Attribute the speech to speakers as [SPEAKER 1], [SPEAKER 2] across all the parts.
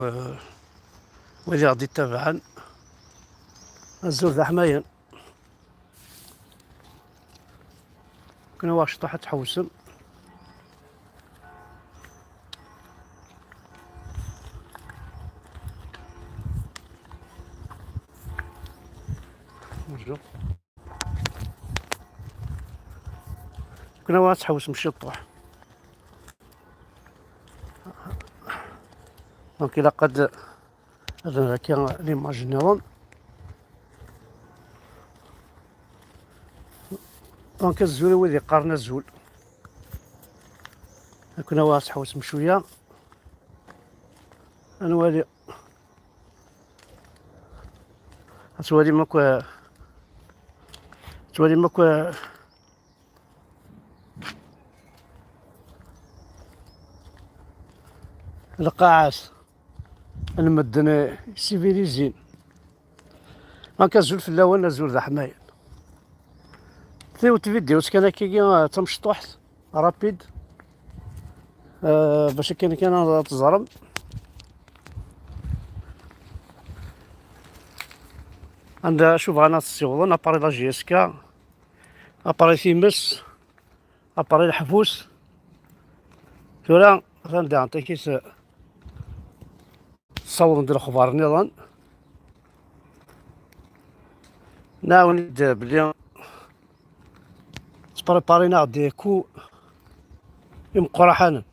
[SPEAKER 1] واللي غادي يتابعن الزور ذا حماين كنا واش طاحت تحوسم نرجو كنا واش تحوس مشي طوح دونك إلا قد هذا كان ليماج نيرون دونك الزول هو اللي قارنا الزول كنا واش تحوس بشويه نوالي تولي ماكو القاعات المدن سيفيليزين هاكا الزول في الاول الزول ذا حماية ثيوت فيديوز كان كي تمشطوحت رابيد باش كان تزرم عندها شوف انا السيوضون اباري لا جي اس كا اباري ثيمس اباري الحفوس ثورا غندي نعطيكيس تصور ندير اخبار نظام ناوني بلي تبريبارينا دي كو مقرحانا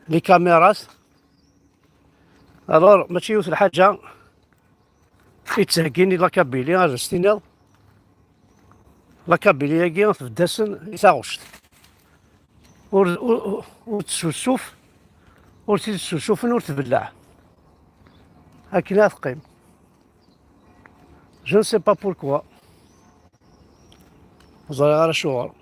[SPEAKER 1] لي كاميرات الور ماشي يوث الحاجه يتسهكيني لا كابيلي هذا ستينال لا كابيلي كي في الدسن يساغوشت وتسوسوف وتسوسوف وتبلع هكذا تقيم جو نسي با بوركوا وزاري غير الشغل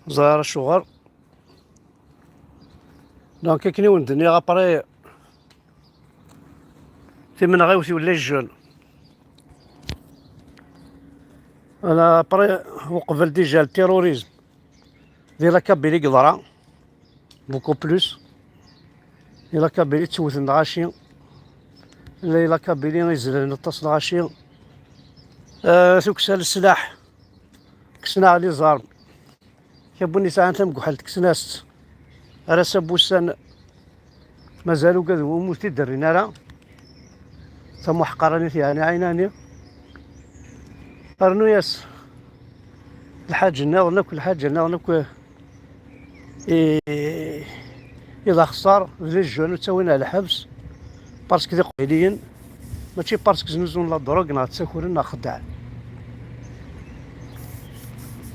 [SPEAKER 1] زهر الشغل دونك كني وندني غابري ثمن غيوثي ولا الجون انا بري وقبل ديجا التيروريزم ديال كابيلي قدرا بوكو بلوس إلا كابيلي تسوث الغاشي إلا كابيلي يزرن التصل غاشي ثوكسال السلاح كسنا علي زارب كابوني ساعة مكحل تكسناست على سبوسان مازالو كذا وموتي درينا لا ثم حقراني يعني عيناني ارنو ياس الحاج الناظر كل حاجه الناظر اذا خسر الجون تسوينا على الحبس باسكو ذي قبيليين ماشي باسكو زنزون لا دروغ نا تسكر نا خدع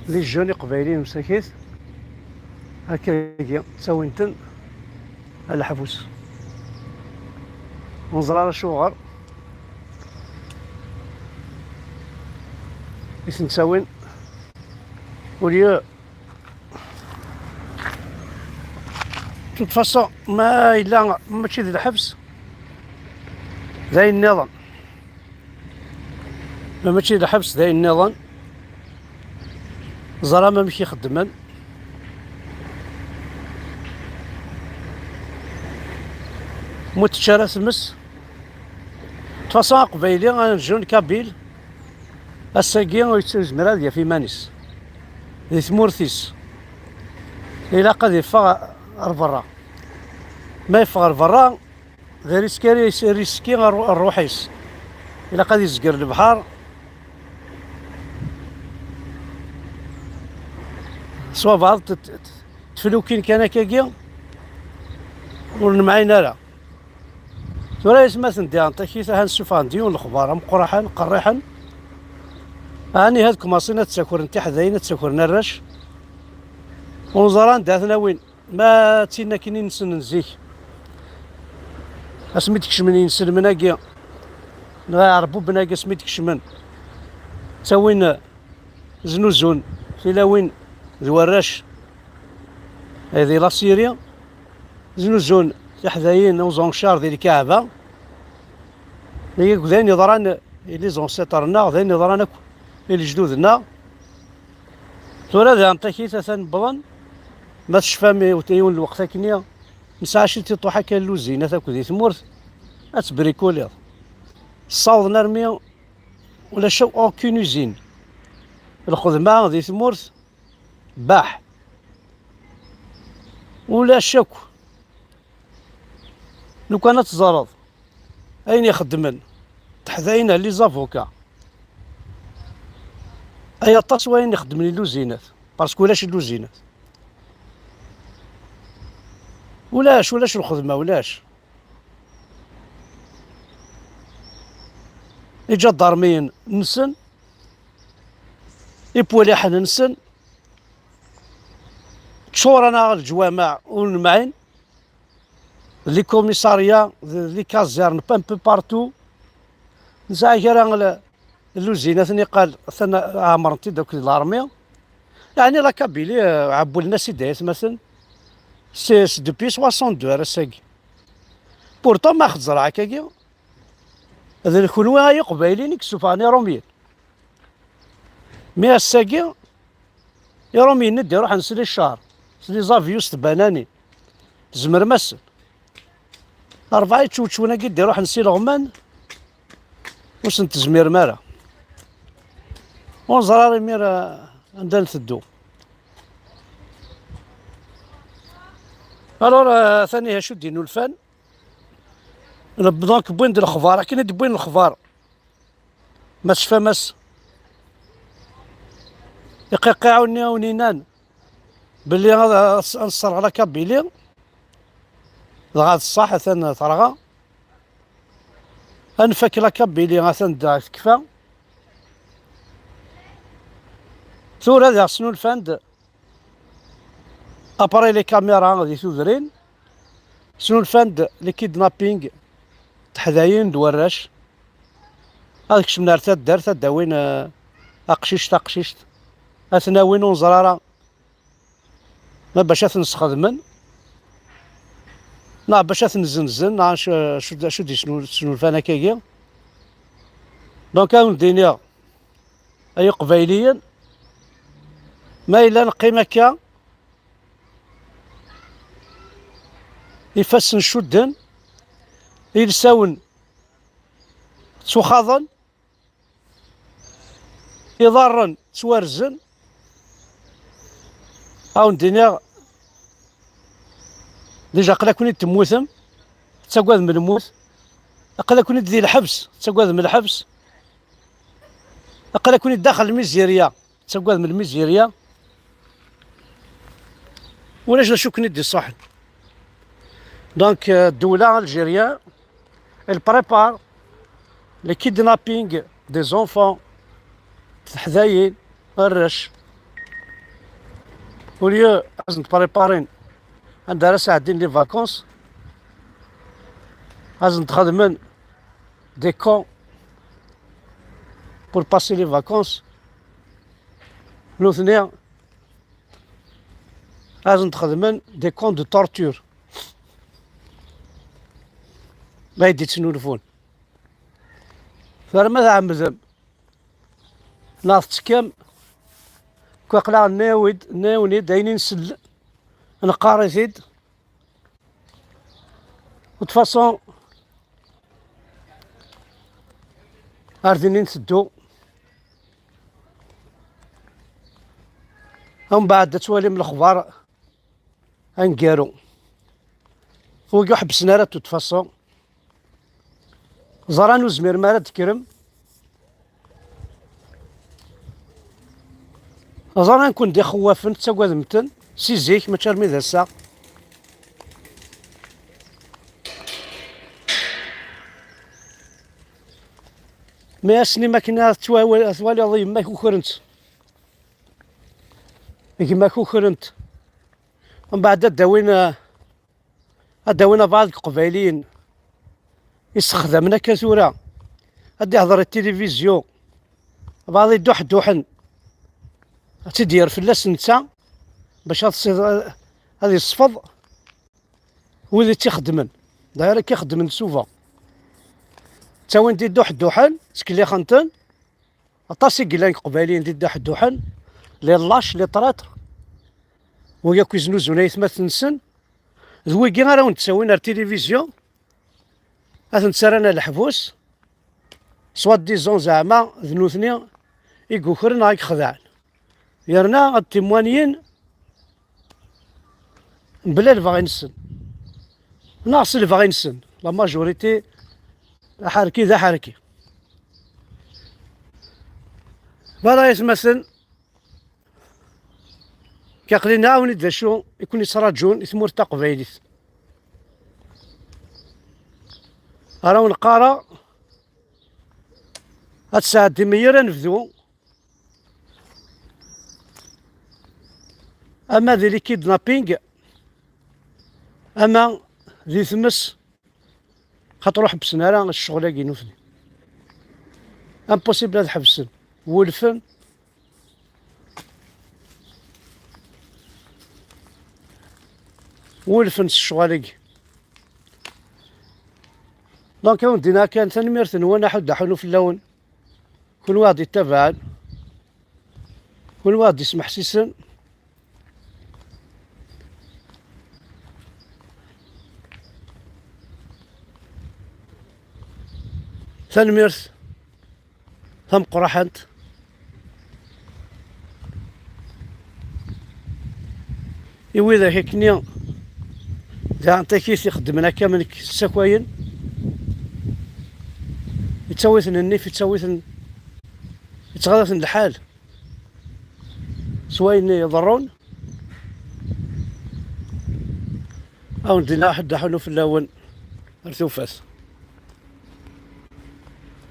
[SPEAKER 1] لي جوني قبيليين مساكيت هكا تسوينتن على الحبس ونزرار شوغر باش نساوين وليو تفصل ما إلا ماشي ذي الحبس ذاي النظام ماشي ذي الحبس ذاي النظام زرا ما مشي يخدمن متشارة تمس تفصل قبيلي غنجون كابيل الساقي ويتزمر هذا في مانيس ذي ثمورثيس إلا قد يفغ البرا ما يفغ البرا غير ريسكي الروحيس إلا قد يزقر البحر سوا بعض تفلوكين كان كاكيا ونمعينا لا ترى يسمى ندي نعطيكي هنشوف عندي الأخبار مقرحان قريحا هاني هاد كماصينا تساكر نتي حذاينا تساكر نرش ونزران داثنا وين ما تينا كيني نسن نزيك اسمي تكشمن ينسن مناكيا نعرفو بناكيا اسمي تكشمن تساوين زنوزون فيلاوين ذوراش هذه لا سيريا زنوزون تحذاين وزون شار ديال الكعبة ياك ذاين يضران لي زونسيترنا ذاين يضران اكو الجدودنا ثورة ذا نطيكي ثاثن بضن ما تشفى وتيون الوقت كنيا نسعى شي تطوح كان لوزينة تاكو ذي ثمورت اتبريكوليض الصاوض نرمي ولا شو اوكين يوزين الخدمة ذي ثمورت باح ولا شك لو كانت تزرض اين يخدمن تحذاين لي زافوكا اي طاس وين يخدم لي لوزينات باسكو ولاش اللوزينات ولاش الخدمه ولاش يجا الضرمين نسن يبولي حنا نسن تشورنا الجوامع والمعين لي كوميساريا لي كازيرن بان بو بارتو نسعى كرا اللوزينات قال ثنا عمرتي دوك الارميه يعني لا كابيلي عبوا لنا سيدايات مثلا سي دوبي 62 راساكي بورتون ما خد زرعه كاكي هذا الكونوا هاي قبايلين يكسوفاني روميين مي الساكي يا روميين ندي روح نسلي الشهر سلي زافيوس بناني زمر مسل أربعة تشوتشونا كي روح نسي الغمان واش نتزمير مارا ونزراري ميرا عندنا نثدو الور ثاني شو دينو الفن دونك بوين ديال الخبار كاين بوين الخبار ما شفا ماس يقيقعوني ونينان باللي نصر على كابيلي غاد الصح ثان طرغا انفك لا كابيلي غاثن دا تكفى ثورة ذا سنو الفند ابري لي كاميرا غادي تودرين سنو الفند لي كيدنابينغ تحذاين دوراش هذاك شمنار تدار تداوين اقشيش تقشيش اثناوين ونزرارا ما باش تنسخدمن نا باش تنزنزن شو دي شنو الفانا كاكيا دونك هاون الدنيا اي قبايليا ما إلا نقيمة كا يفسن شدن يلساون تخاضن يضرن توارزن هاون الدنيا ديجا قلا كوني تموثم تساقواذ من الموت قلا كوني تدي الحبس تساقواذ من الحبس قلا كوني داخل الميزيريا تساقواذ من الميزيريا ولاش شو كني دي الصحن دونك الدولة الجيريا elle prépare le kidnapping des enfants تحذاين الرش وليو لازم تبريبارين عندها راه ساعدين لي فاكونس لازم تخدمن دي كون بور باسي لي فاكونس لوثنيا لازم تخدمن دي كون دو تورتور ما يدي تسنولفون فرما ذا عمزم ناضت كم كوقلا ناوني داينين نسل نقاري زيد وتفاصون عارفين نسدو ومن بعد توالي من الأخبار انقارو فوق حبسنا راه تفاصون زرانو زمير ما راه تكرم زران نكون دي خوافن تساقواذ متن سي زيك ما تشرمي ذا الساق ما اسني ما كنا توالي ضي ما كوكرنت ما كوكرنت ومن بعد داوينا بعض القبايليين يستخدمنا كثورة غادي يهضر التلفزيون بعض يدوحن تدير فلاس نتا باش هاد يصفض وإذا تيخدمن داير كيخدمن سوفا تاوين دي دوح الدوحن سكلي خنتن اطاسي قلان قبالين دي دوح الدوحن لي لاش لي طراتر ويا كيزنو زونايت ما تنسن ذويكي غير نتساوين التلفزيون اثنتسرانا الحبوس سوات ديزون زعما ذنوثني يقوكرن غايك خدعن يرنا التيموانيين بلا الفاغي نسن ناقص الفاغي نسن لا ماجوريتي حركي ذا حركي فلا يتمثل كيقلينا عاوني دا شو يكون يتراجون يثمور تا قبايليت راهو نقارا هاد الساعة ديمية نبدو اما ذي لي كيدنابينغ اما ذي ثمس خاطر حبسنا راه الشغل كي نوثني امبوسيبل هاد حبسن ولفن ولفن الشغاليك دونك ودينا كان تنميرت وانا حد حلو في اللون كل واحد يتبع كل واحد يسمح سيسن تنميرت ثم قرحنت إذا هيكني ذا أنت كيس خدمنا كامل السكواين يتسويثن النيف يتسويثن يتغاثن الحال سواين يضرون أو ندينا حد حلو في اللون ارثوفاس